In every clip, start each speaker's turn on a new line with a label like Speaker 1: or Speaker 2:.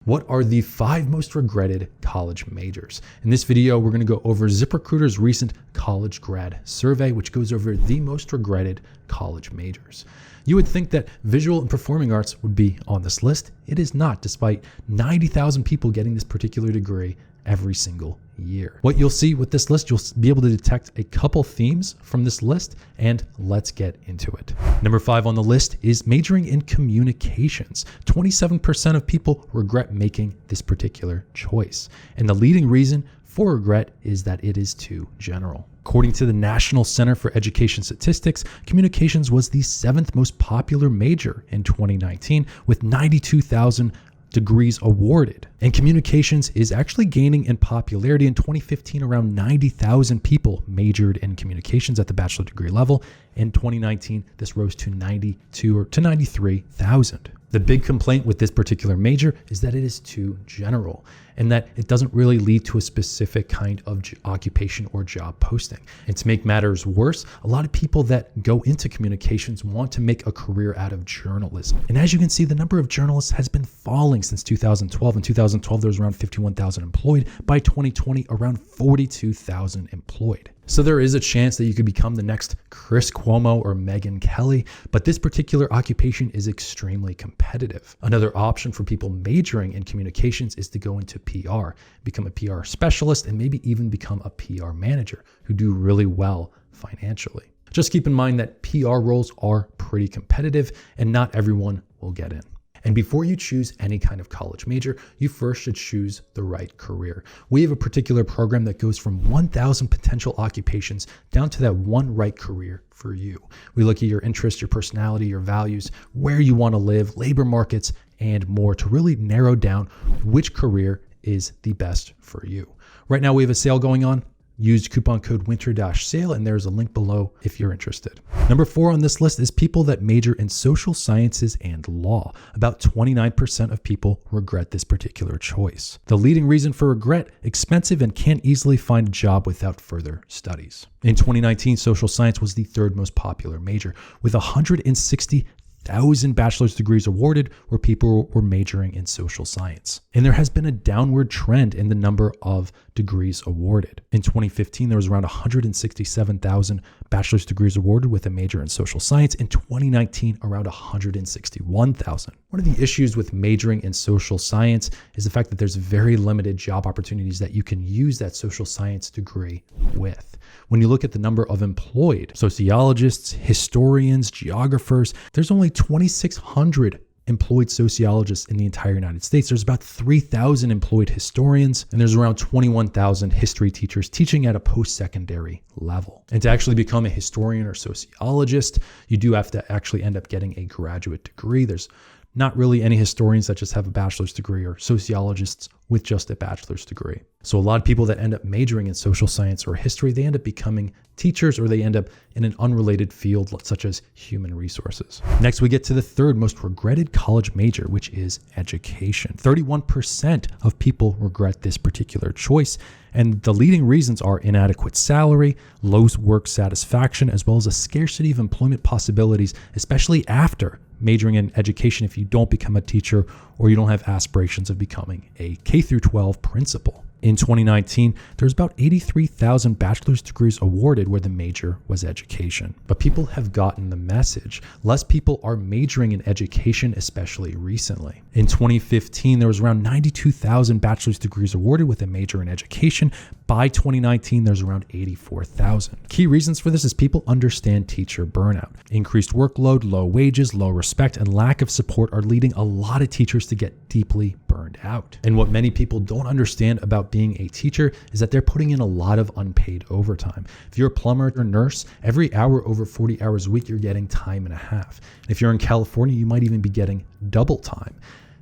Speaker 1: What are the 5 most regretted college majors? In this video, we're going to go over ZipRecruiter's recent college grad survey, which goes over the most regretted college majors. You would think that visual and performing arts would be on this list. It is not, despite 90,000 people getting this particular degree every single year. What you'll see with this list, you'll be able to detect a couple themes from this list, and let's get into it. Number 5 on the list is majoring in communications. 27% of people regret making this particular choice. And the leading reason for regret is that it is too general. According to the National Center for Education Statistics, communications was the 7th most popular major in 2019, with 92,000 degrees awarded. And communications is actually gaining in popularity. In 2015, around 90,000 people majored in communications at the bachelor degree level. In 2019, this rose to 93,000. The big complaint with this particular major is that it is too general and that it doesn't really lead to a specific kind of occupation or job posting. And to make matters worse, a lot of people that go into communications want to make a career out of journalism. And as you can see, the number of journalists has been falling since 2012. In 2012, there was around 51,000 employed. By 2020, around 42,000 employed. So there is a chance that you could become the next Chris Cuomo or Megyn Kelly, but this particular occupation is extremely competitive. Another option for people majoring in communications is to go into PR, become a PR specialist, and maybe even become a PR manager who do really well financially. Just keep in mind that PR roles are pretty competitive and not everyone will get in. And before you choose any kind of college major, you first should choose the right career. We have a particular program that goes from 1,000 potential occupations down to that one right career for you. We look at your interests, your personality, your values, where you want to live, labor markets, and more to really narrow down which career is the best for you. Right now, we have a sale going on. Use coupon code winter-sale, and there's a link below if you're interested. Number 4 on this list is people that major in social sciences and law. About 29% of people regret this particular choice. The leading reason for regret: expensive and can't easily find a job without further studies. In 2019, social science was the 3rd most popular major, with 160,000 bachelor's degrees awarded where people were majoring in social science. And there has been a downward trend in the number of degrees awarded. In 2015, there was around 167,000 bachelor's degrees awarded with a major in social science. In 2019, around 161,000. One of the issues with majoring in social science is the fact that there's very limited job opportunities that you can use that social science degree with. When you look at the number of employed sociologists, historians, geographers, there's only 2,600 employed sociologists in the entire United States. There's about 3,000 employed historians, and there's around 21,000 history teachers teaching at a post-secondary level. And to actually become a historian or sociologist, you do have to actually end up getting a graduate degree. There's not really any historians that just have a bachelor's degree or sociologists with just a bachelor's degree. So a lot of people that end up majoring in social science or history, they end up becoming teachers or they end up in an unrelated field such as human resources. Next, we get to the 3rd most regretted college major, which is education. 31% of people regret this particular choice. And the leading reasons are inadequate salary, low work satisfaction, as well as a scarcity of employment possibilities, especially after majoring in education if you don't become a teacher or you don't have aspirations of becoming a K-12 principal. In 2019, there's about 83,000 bachelor's degrees awarded where the major was education. But people have gotten the message. Less people are majoring in education, especially recently. In 2015, there was around 92,000 bachelor's degrees awarded with a major in education. By 2019, there's around 84,000. Key reasons for this is people understand teacher burnout. Increased workload, low wages, low respect, and lack of support are leading a lot of teachers to get deeply burned out. And what many people don't understand about being a teacher is that they're putting in a lot of unpaid overtime. If you're a plumber or nurse, every hour over 40 hours a week, you're getting time and a half. And if you're in California, you might even be getting double time.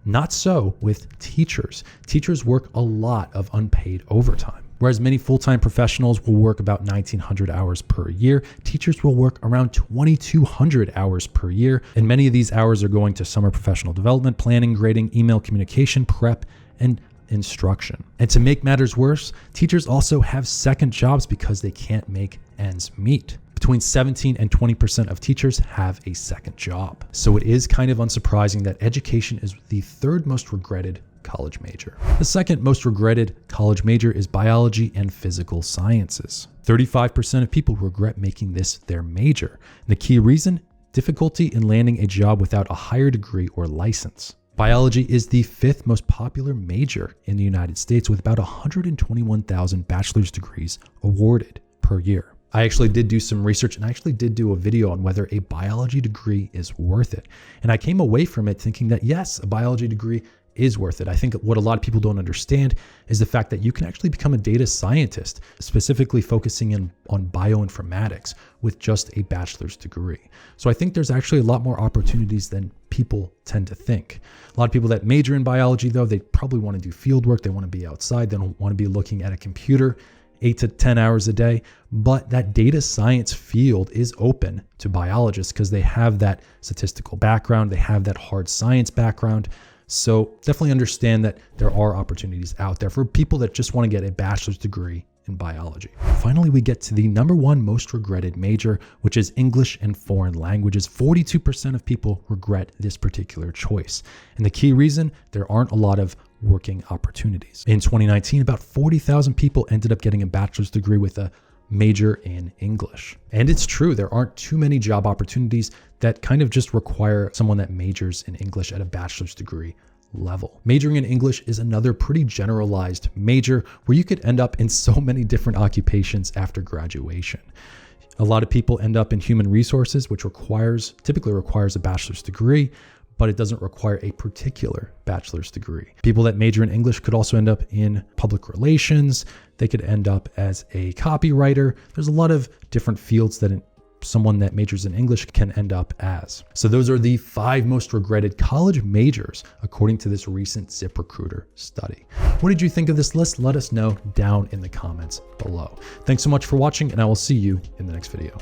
Speaker 1: Not so with teachers. Teachers work a lot of unpaid overtime. Whereas many full-time professionals will work about 1,900 hours per year, teachers will work around 2,200 hours per year. And many of these hours are going to summer professional development, planning, grading, email communication, prep, and instruction. And to make matters worse, teachers also have second jobs because they can't make ends meet. Between 17 and 20% of teachers have a second job. So it is kind of unsurprising that education is the 3rd most regretted college major. The second most regretted college major is biology and physical sciences. 35% of people regret making this their major. And the key reason? Difficulty in landing a job without a higher degree or license. Biology is the fifth most popular major in the United States, with about 121,000 bachelor's degrees awarded per year. I actually did do some research, and I actually did do a video on whether a biology degree is worth it. And I came away from it thinking that yes, a biology degree is worth it. I think what a lot of people don't understand is the fact that you can actually become a data scientist, specifically focusing on bioinformatics with just a bachelor's degree. So I think there's actually a lot more opportunities than people tend to think. A lot of people that major in biology, though, they probably want to do field work. They want to be outside. They don't want to be looking at a computer 8 to 10 hours a day. But that data science field is open to biologists because they have that statistical background. They have that hard science background. So definitely understand that there are opportunities out there for people that just want to get a bachelor's degree in biology. Finally, we get to the number one most regretted major, which is English and foreign languages. 42% of people regret this particular choice. And the key reason, there aren't a lot of working opportunities. In 2019, about 40,000 people ended up getting a bachelor's degree with a major in English. And it's true, there aren't too many job opportunities that kind of just require someone that majors in English at a bachelor's degree level. Majoring in English is another pretty generalized major where you could end up in so many different occupations after graduation. A lot of people end up in human resources, which typically requires a bachelor's degree, but it doesn't require a particular bachelor's degree. People that major in English could also end up in public relations. They could end up as a copywriter. There's a lot of different fields that someone that majors in English can end up as. So those are the 5 most regretted college majors, according to this recent ZipRecruiter study. What did you think of this list? Let us know down in the comments below. Thanks so much for watching, and I will see you in the next video.